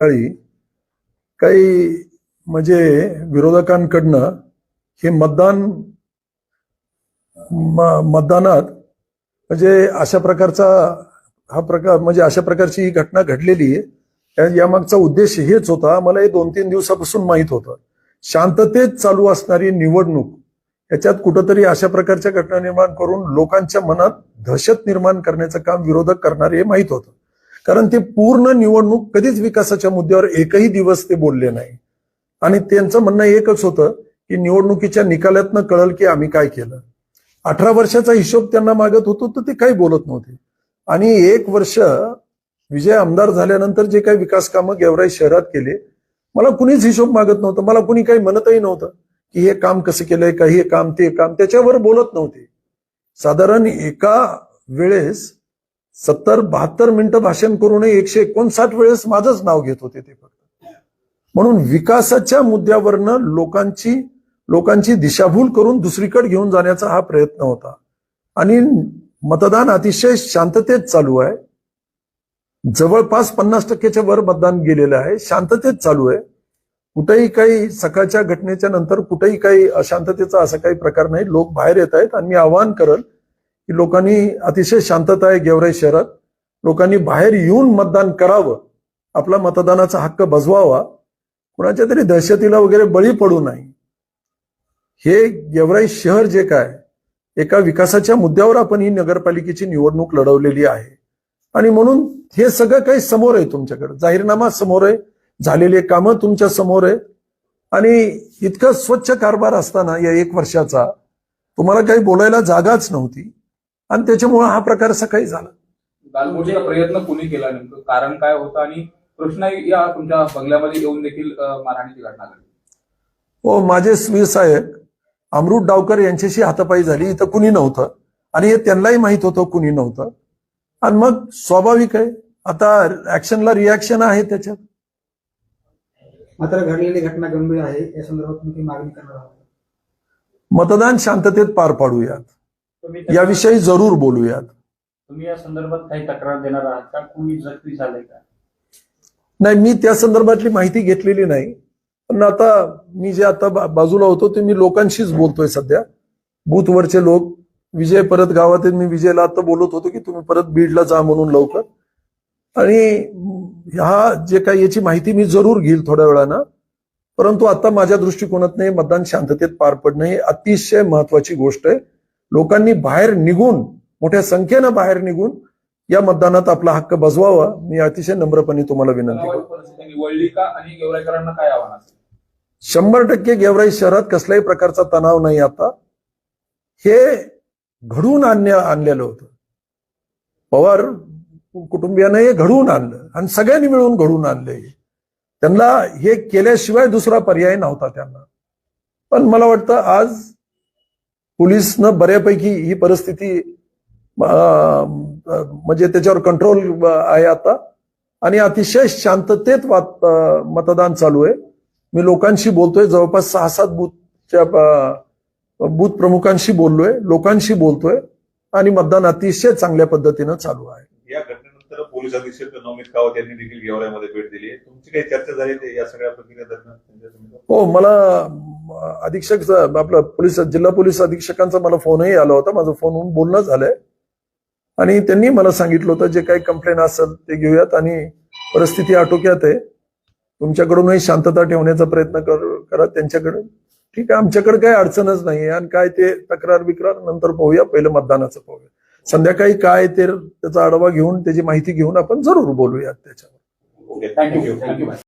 काळी काही म्हणजे विरोधकांकडनं हे मतदानात म्हणजे अशा प्रकारचा हा प्रकार म्हणजे अशा प्रकारची ही घटना घडलेली आहे। यामागचा उद्देश हेच होता, मला हे 2-3 दिवसापासून माहित होतं। शांततेत चालू असणारी निवडणूक याच्यात कुठंतरी अशा प्रकारच्या घटना निर्माण करून लोकांच्या मनात दहशत निर्माण करण्याचं काम विरोधक करणारे हे माहित होतं। कारण ते पूर्ण निवडणूक कधीच विकासाच्या मुद्द्यावर एकही दिवस ते बोलले नाही आणि त्यांचं म्हणणं एकच होतं की निवडणुकीच्या निकालातनं कळल की आम्ही काय केलं। 18 वर्षाचा हिशोब त्यांना मागत होतो तर ते काही बोलत नव्हते। आणि 1 वर्ष विजय आमदार झाल्यानंतर जे काही विकास कामं गेवराई शहरात केले, मला कुणीच हिशोब मागत नव्हतं, मला कुणी काही म्हणतही नव्हतं की हे काम कसं केलंय का, हे काम ते काम, त्याच्यावर बोलत नव्हते। साधारण एका वेळेस 70-72 मिनिटं भाषण करूनही 159 वेळेस माझंच नाव घेत होते ते फक्त। म्हणून विकासाच्या मुद्द्यावरनं लोकांची दिशाभूल करून दुसरीकडे घेऊन जाण्याचा हा प्रयत्न होता। आणि मतदान अतिशय शांततेत चालू आहे, जवळपास 50% वर मतदान गेलेलं आहे, शांततेत चालू आहे। कुठेही काही सकाळच्या घटनेच्या नंतर कुठेही काही अशांततेचा असा काही प्रकार नाही, लोक बाहेर येत आहेत। आणि मी आवाहन करल की लोकांनी, अतिशय शांतता आहे गेवराई शहरात, लोकांनी बाहेर येऊन मतदान करावं, आपला मतदानाचा हक्क बजवावा, कुणाच्या तरी दहशतीला वगैरे बळी पडू नये। हे गेवराई शहर जे काय एका विकासाच्या मुद्द्यावर आपण ही नगरपालिकेची निवडणूक लढवलेली आहे आणि म्हणून हे सगळं काही समोर आहे, तुमच्याकडे जाहीरनामा समोर आहे, झालेले कामं तुमच्या समोर आहे। आणि इतकं स्वच्छ कारभार असताना या 1 वर्षाचा तुम्हाला काही बोलायला जागाच नव्हती आणि त्याच्यामुळे हा प्रकार असा काही झाला। गालबोटीचा प्रयत्न कुणी केला, नेमकं कारण काय होतं आणि कृष्णा या तुमच्या बंगल्यामध्ये येऊन देखील मारहाणीची घटना घडली? हो, माझे स्वीर साहेब अमृत डावकर यांच्याशी हातापाई झाली, इथं कुणी नव्हतं आणि हे त्यांनाही माहित होतं कुणी नव्हतं। आणि मग स्वाभाविक आहे आता ऍक्शनला रिॲक्शन आहे त्याच्यात। मात्र घडलेली घटना गंभीर आहे, या संदर्भात तुम्ही मागणी करणार आहात? मतदान शांततेत पार पाडूयात, याविषयी जरूर बोलूयात। तुम्ही या संदर्भात काही तक्रार देणार आहात का? कोणी जखमी झालंय का? नाही, मी त्या संदर्भातली माहिती घेतलेली नाही, पण आता मी जे आता बाजूला होतो ते मी लोकांशीच बोलतोय सध्या, बूथवरचे लोक। विजय परत गावात, मी विजयला आता बोलत होतो की तुम्ही परत बीडला जा म्हणून लवकर, आणि ह्या जे काही याची माहिती मी जरूर घेईल थोड्या वेळानं। परंतु आता माझ्या दृष्टिकोनात नाही, मतदान शांततेत पार पडणं ही अतिशय महत्वाची गोष्ट आहे। लोकांनी बाहेर निघून, मोठ्या संख्येनं बाहेर निघून या मतदानात आपला हक्क बजवावा, मी अतिशय नम्रपणे तुम्हाला विनंती करतो। निवडली का आणि गेवराईकरांना काय आव्हान असेल? 100% गेवराई शहरात कसल्याही प्रकारचा तणाव नाही। आता हे घडवून आणलेलं होतं, पवार कुटुंबियांना हे घडवून आणलं आणि सगळ्यांनी मिळून घडवून आणले। त्यांना हे केल्याशिवाय दुसरा पर्याय नव्हता त्यांना। पण मला वाटतं आज पोलिसनं बऱ्यापैकी ही परिस्थिती म्हणजे त्याच्यावर कंट्रोल आहे आता आणि अतिशय शांततेत मतदान चालू आहे। मी लोकांशी बोलतोय, जवळपास 6-7 बूथ प्रमुखांशी बोललोय, लोकांशी बोलतोय आणि मतदान अतिशय चांगल्या पद्धतीनं चालू आहे। या घटनेनंतर पोलीस अधीक्षक नवनीत कावत यांनी देखील गेवराईमध्ये भेट दिली आहे, तुमची काही चर्चा झाली या सगळ्या प्रक्रियेदरम्यान? हो, मला अधीक्षक आपला जिल्हा पोलीस अधीक्षकांचा मला फोनही आला होता, माझं फोनवरून बोलणं झालंय आणि त्यांनी मला सांगितलं होतं जे काही कंप्लेंट असेल ते घेऊयात आणि परिस्थिती आटोक्यात आहे, तुमच्याकडूनही शांतता ठेवण्याचा प्रयत्न करा त्यांच्याकडे। ठीक आहे, आमच्याकडे काही अडचणच नाही आणि काय ते तक्रार बिक्रार नंतर पाहूया, पहिलं मतदानाचं पाहूया। संध्याकाळी काय ते त्याचा आढावा घेऊन, त्याची माहिती घेऊन आपण जरूर बोलूयात त्याच्यावर। Okay, thank you.